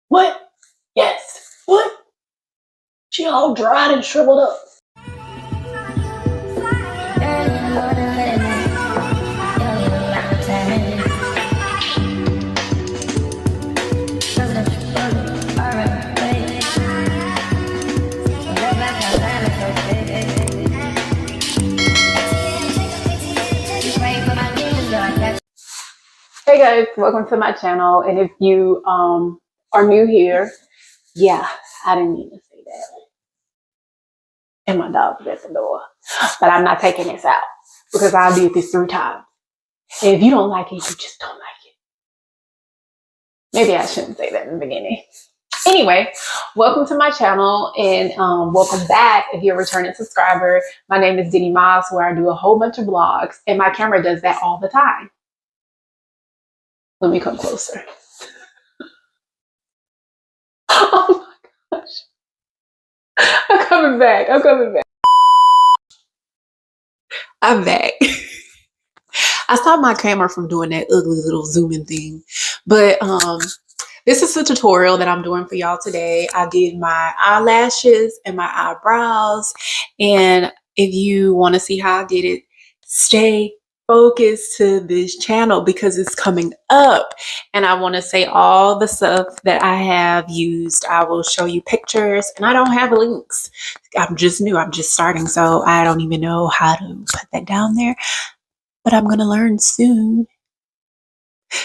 What? Yes. What? She all dried and shriveled up. Hey guys, welcome to my channel. And if you are new here, yeah, I didn't mean to say that. And my dog's at the door. But I'm not taking this out because I did this 3 times. And if you don't like it, you just don't like it. Maybe I shouldn't say that in the beginning. Anyway, welcome to my channel and welcome back if you're a returning subscriber. My name is Diddy Moss, where I do a whole bunch of vlogs, and my camera does that all the time. Let me come closer. Oh my gosh. I'm coming back. I'm coming back. I'm back. I stopped my camera from doing that ugly little zooming thing. But this is the tutorial that I'm doing for y'all today. I did my eyelashes and my eyebrows. And if you want to see how I did it, stay focused to this channel because it's coming up. And I want to say all the stuff that I have used. I will show you pictures, and I don't have links. I'm just new. I'm just starting. So I don't even know how to put that down there. But I'm going to learn soon.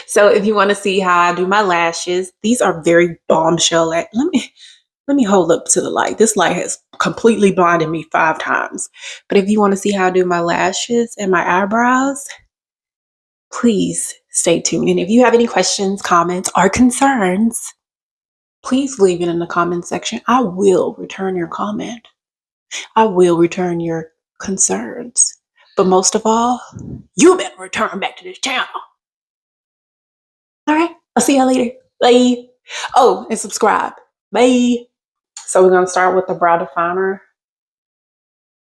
So if you want to see how I do my lashes, these are very bombshell. Let me hold up to the light. This light has completely blinded me 5 times. But if you want to see how I do my lashes and my eyebrows, please stay tuned. And if you have any questions, comments, or concerns, please leave it in the comment section. I will return your comment. I will return your concerns. But most of all, you better return back to this channel. All right, I'll see y'all later. Bye. Oh, and subscribe. Bye. So we're going to start with the brow definer.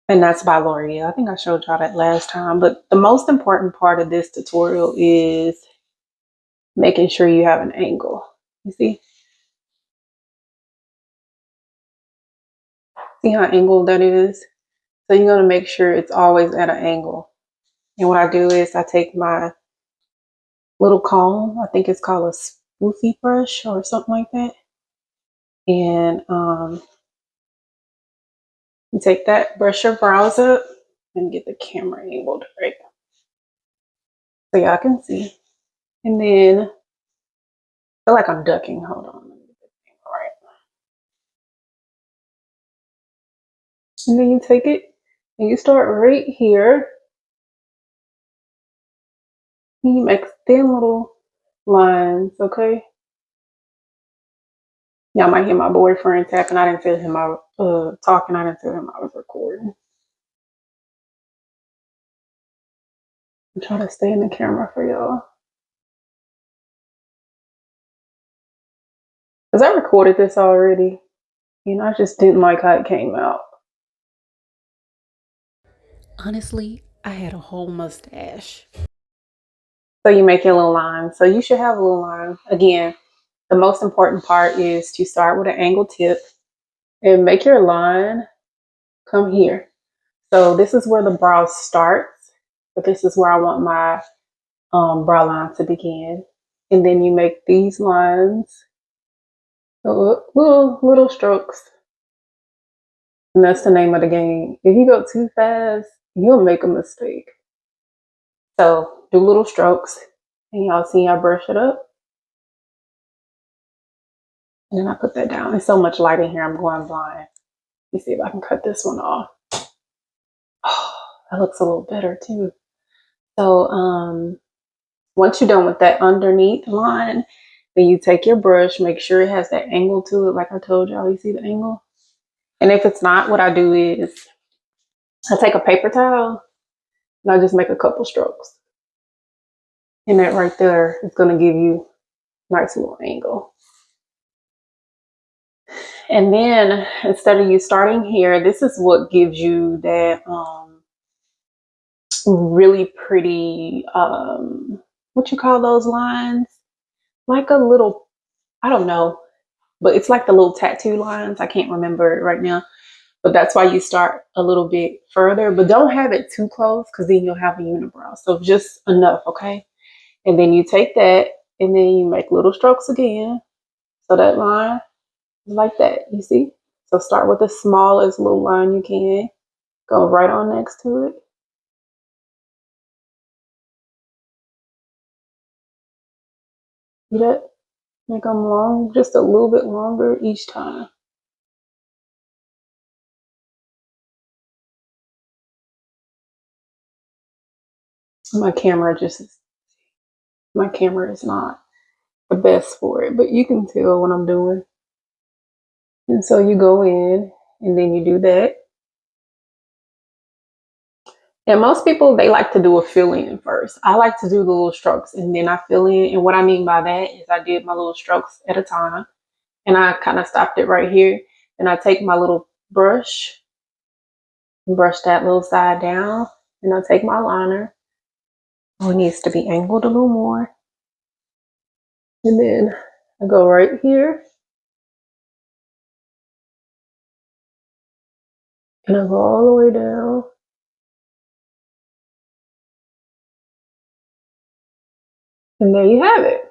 And that's by L'Oreal. I think I showed y'all that last time. But the most important part of this tutorial is making sure you have an angle. You see? See how angled that is? So you're going to make sure it's always at an angle. And what I do is I take my little comb. I think it's called a spoofy brush or something like that. And you take that, brush your brows up, and get the camera angled right so y'all can see. And then I feel like I'm ducking. Hold on. Let me get this angle right. And then you take it and you start right here. And you make thin little lines, okay? Y'all might hear my boyfriend tapping. I didn't feel him talking. I didn't feel him I was recording. I'm trying to stay in the camera for y'all. Because I recorded this already. And I just didn't like how it came out. Honestly, I had a whole mustache. So you make your little line. So you should have a little line. Again, the most important part is to start with an angled tip and make your line come here. So this is where the brow starts, but this is where I want my brow line to begin. And then you make these lines, little strokes. And that's the name of the game. If you go too fast, you'll make a mistake. So do little strokes, and y'all see I brush it up. And then I put that down. There's so much light in here, I'm going blind. Let me see if I can cut this one off. Oh, that looks a little better too. So once you're done with that underneath line, then you take your brush, make sure it has that angle to it. Like I told y'all, you see the angle? And if it's not, what I do is I take a paper towel and I just make a couple strokes. And that right there is going to give you a nice little angle. And then instead of you starting here, this is what gives you that really pretty, what you call those lines? Like a little, I don't know. but it's like the little tattoo lines. I can't remember it right now. But that's why you start a little bit further, but don't have it too close because then you'll have a unibrow. So just enough, okay? And then you take that and then you make little strokes again. So that line is like that, you see? So start with the smallest little line you can. Go right on next to it. See that? Make them long, just a little bit longer each time. My camera is not the best for it, but you can tell what I'm doing. And so you go in and then you do that. And most people, they like to do a fill in first. I like to do the little strokes and then I fill in. And what I mean by that is I did my little strokes at a time and I kind of stopped it right here. And I take my little brush and brush that little side down. And I take my liner. Oh, it needs to be angled a little more. And then I go right here. And I go all the way down. And there you have it.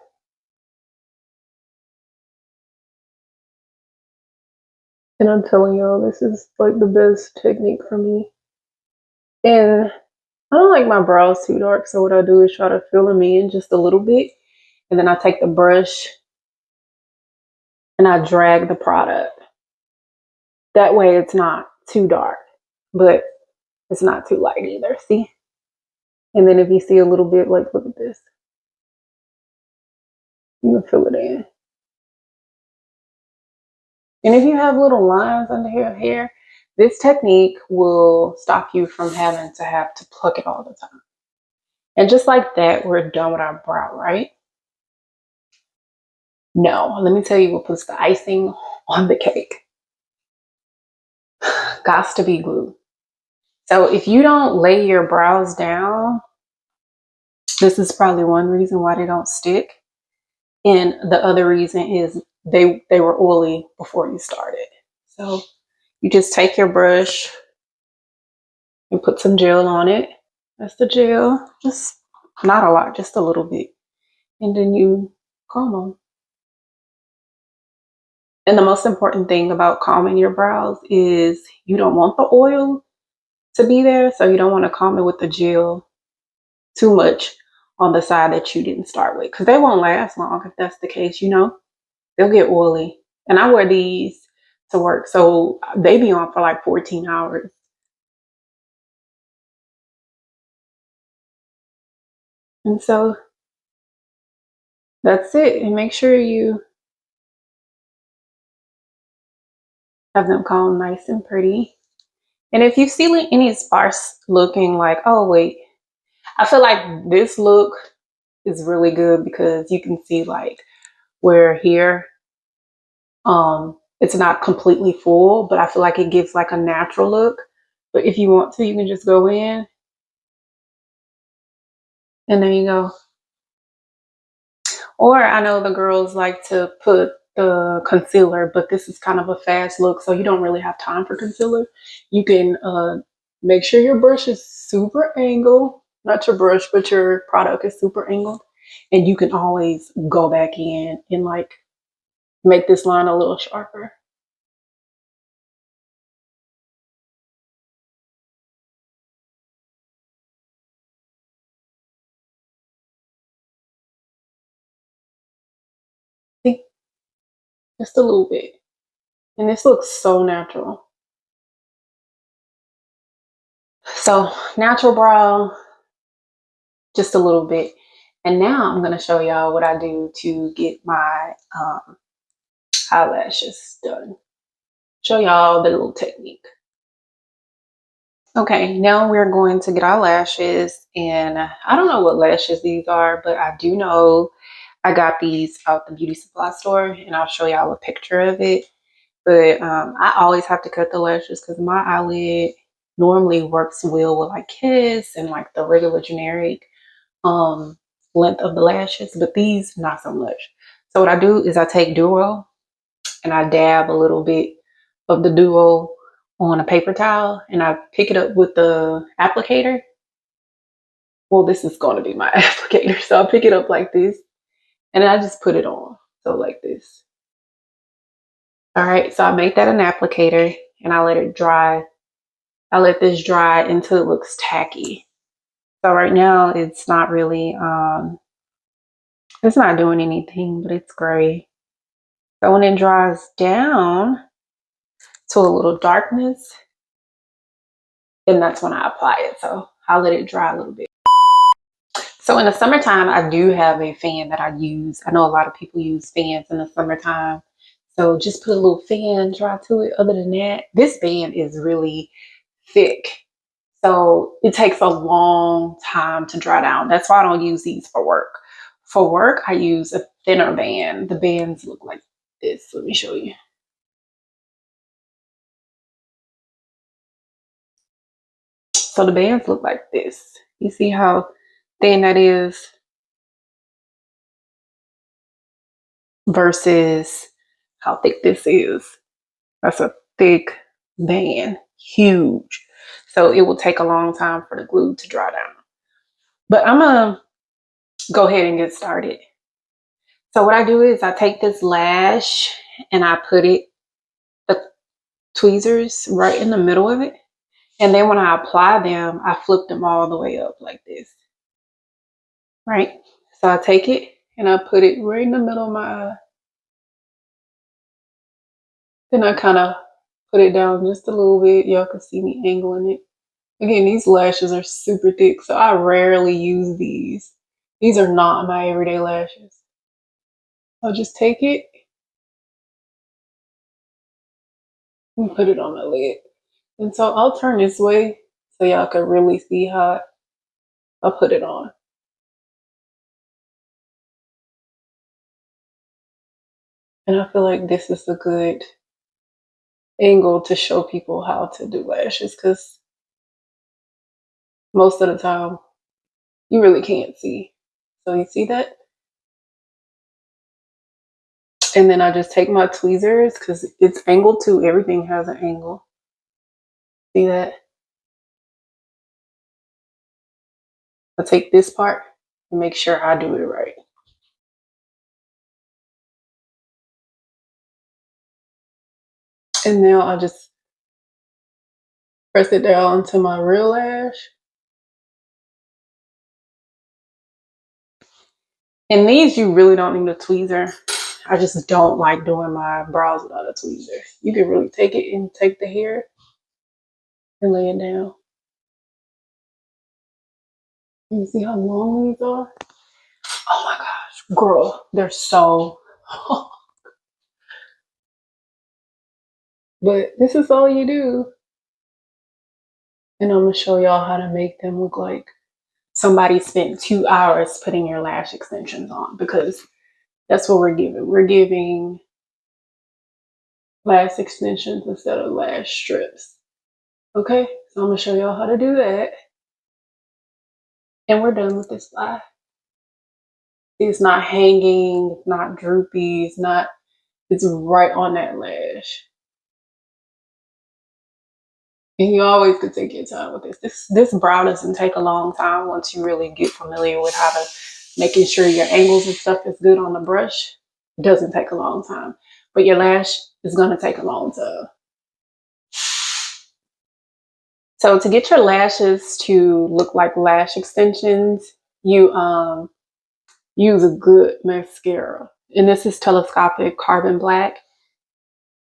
And I'm telling y'all, this is like the best technique for me. And I don't like my brows too dark, so what I do is try to fill them in just a little bit. And then I take the brush and I drag the product. That way it's not too dark, but it's not too light either, see? And then if you see a little bit, like look at this. You can fill it in. And if you have little lines under your hair, this technique will stop you from having to have to pluck it all the time. And just like that, we're done with our brow, right? No, let me tell you what puts the icing on the cake. Gots to be glue. So if you don't lay your brows down, this is probably one reason why they don't stick. And the other reason is they were oily before you started. So you just take your brush and put some gel on it. That's the gel. Just not a lot, just a little bit. And then you comb them. And the most important thing about combing your brows is you don't want the oil to be there. So you don't want to comb it with the gel too much on the side that you didn't start with. Because they won't last long if that's the case, you know. They'll get oily. And I wear these to work. So they be on for like 14 hours. And so that's it. And make sure you have them combed nice and pretty. And if you see any sparse looking, like, oh wait, I feel like this look is really good because you can see like where here, it's not completely full, but I feel like it gives like a natural look. But if you want to, you can just go in and there you go. Or I know the girls like to put the concealer, but this is kind of a fast look, so you don't really have time for concealer. You can make sure your brush is super angled, not your brush, but your product is super angled. And you can always go back in and like make this line a little sharper. See, just a little bit. And this looks so natural. So natural brow, just a little bit. And now I'm going to show y'all what I do to get my eyelashes done. Show y'all the little technique. Okay, now we're going to get our lashes, and I don't know what lashes these are, but I do know I got these out the beauty supply store, and I'll show y'all a picture of it. But I always have to cut the lashes because my eyelid normally works well with like Kiss and like the regular generic length of the lashes, but these not so much. So what I do is I take Duro and I dab a little bit of the duo on a paper towel, and I pick it up with the applicator. Well, this is going to be my applicator. So I pick it up like this, and I just put it on. So like this. All right, so I make that an applicator, and I let it dry. I let this dry until it looks tacky. So right now it's not really, it's not doing anything, but it's gray. So when it dries down to a little darkness, then that's when I apply it. So I'll let it dry a little bit. So in the summertime, I do have a fan that I use. I know a lot of people use fans in the summertime. So just put a little fan dry to it. Other than that, this band is really thick. So it takes a long time to dry down. That's why I don't use these for work. For work, I use a thinner band. The bands look like this. Let me show you. So the bands look like this. You see how thin that is versus how thick this is. That's a thick band, huge. So it will take a long time for the glue to dry down. But I'm gonna go ahead and get started. So what I do is I take this lash and I put it, the tweezers, right in the middle of it. And then when I apply them, I flip them all the way up like this. Right? So I take it and I put it right in the middle of my eye. Then I kind of put it down just a little bit. Y'all can see me angling it. Again, these lashes are super thick, so I rarely use these. These are not my everyday lashes. I'll just take it and put it on my lid. And so I'll turn this way so y'all can really see how I put it on. And I feel like this is a good angle to show people how to do lashes, because most of the time you really can't see. So you see that? And then I just take my tweezers, because it's angled too. Everything has an angle. See that? I take this part and make sure I do it right. And now I'll just press it down to my real lash. And these, you really don't need a tweezer. I just don't like doing my brows without a tweezer. You can really take it and take the hair and lay it down. You see how long these are? Oh my gosh, girl, they're so but this is all you do. And I'm gonna show y'all how to make them look like somebody spent 2 hours putting your lash extensions on, because that's what we're giving. We're giving lash extensions instead of lash strips. Okay, so I'm gonna show y'all how to do that. And we're done with this lash. It's not hanging, it's not droopy, it's right on that lash. And you always could take your time with this. This brow doesn't take a long time once you really get familiar with how to making sure your angles and stuff is good on the brush. It doesn't take a long time. But your lash is gonna take a long time. So to get your lashes to look like lash extensions, you use a good mascara. And this is Telescopic Carbon Black.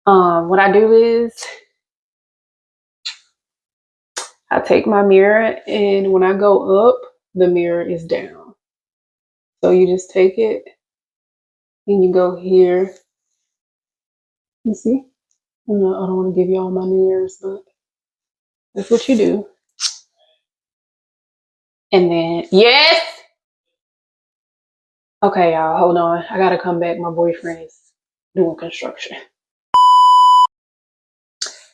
What I do is I take my mirror, and when I go up, the mirror is down. So you just take it and you go here. You see? I don't want to give you all my mirrors, but that's what you do. And then, yes! Okay, y'all, hold on. I gotta come back. My boyfriend is doing construction.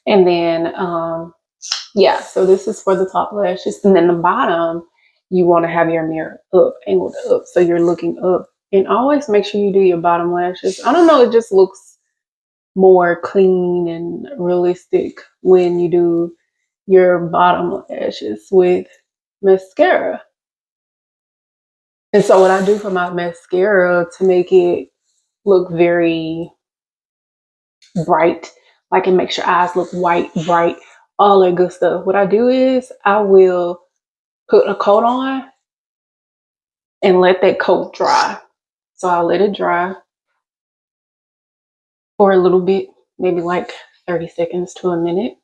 And then, yeah, so this is for the top lashes. And then the bottom, you want to have your mirror up, angled up. So you're looking up. And always make sure you do your bottom lashes. I don't know, it just looks more clean and realistic when you do your bottom lashes with mascara. And so what I do for my mascara to make it look very bright, like it makes your eyes look white, bright, all that good stuff. What I do is I will put a coat on and let that coat dry. So I'll let it dry for a little bit, maybe like 30 seconds to a minute.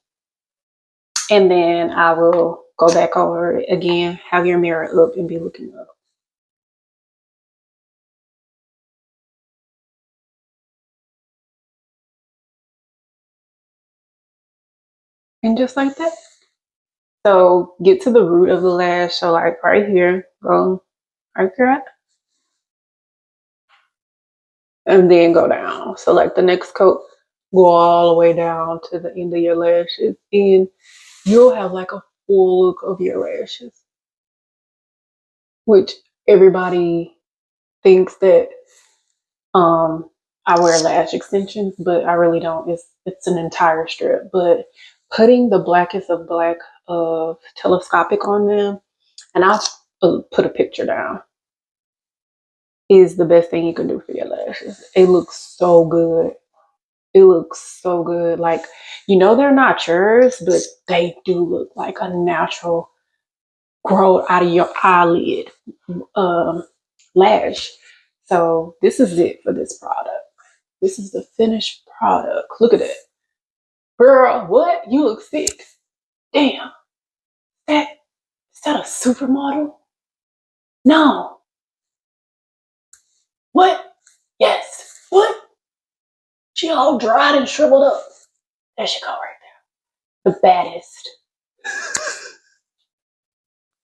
And then I will go back over it again, have your mirror up and be looking up. And just like that. So get to the root of the lash. So like right here, go right here. And then go down. So like the next coat, go all the way down to the end of your lashes. And you'll have like a full look of your lashes. Which everybody thinks that I wear lash extensions, but I really don't. It's an entire strip. But putting the blackest of black of telescopic on them, and I'll put a picture down, is the best thing you can do for your lashes. It looks so good. It looks so good. Like, you know, they're not yours, but they do look like a natural grow out of your eyelid lash. So this is it for this product. This is the finished product. Look at it. Girl, what? You look sick. Damn. Is that a supermodel? No. What? Yes. What? She all dried and shriveled up. There she go right there. The baddest.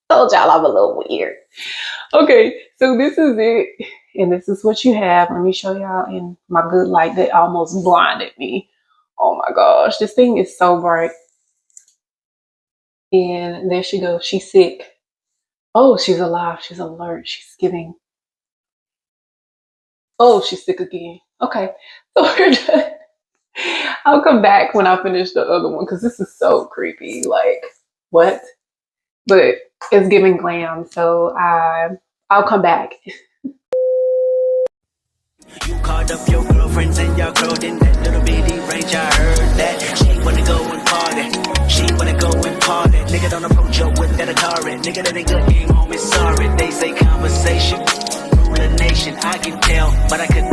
Told y'all I'm a little weird. Okay, so this is it. And this is what you have. Let me show y'all in my good light that almost blinded me. Oh my gosh, this thing is so bright. And there she goes. She's sick. Oh, she's alive. She's alert. She's giving. Oh, she's sick again. Okay, so we're done. I'll come back when I finish the other one because this is so creepy. Like, what? But it's giving glam, so I'll come back. You called up your girlfriends and your girl in that little bitty range. I heard that she wanna go and party. She wanna go and party. Nigga don't approach her with that Atari. Nigga that ain't good game, homie. Sorry, they say conversation rule a nation. I can tell, but I could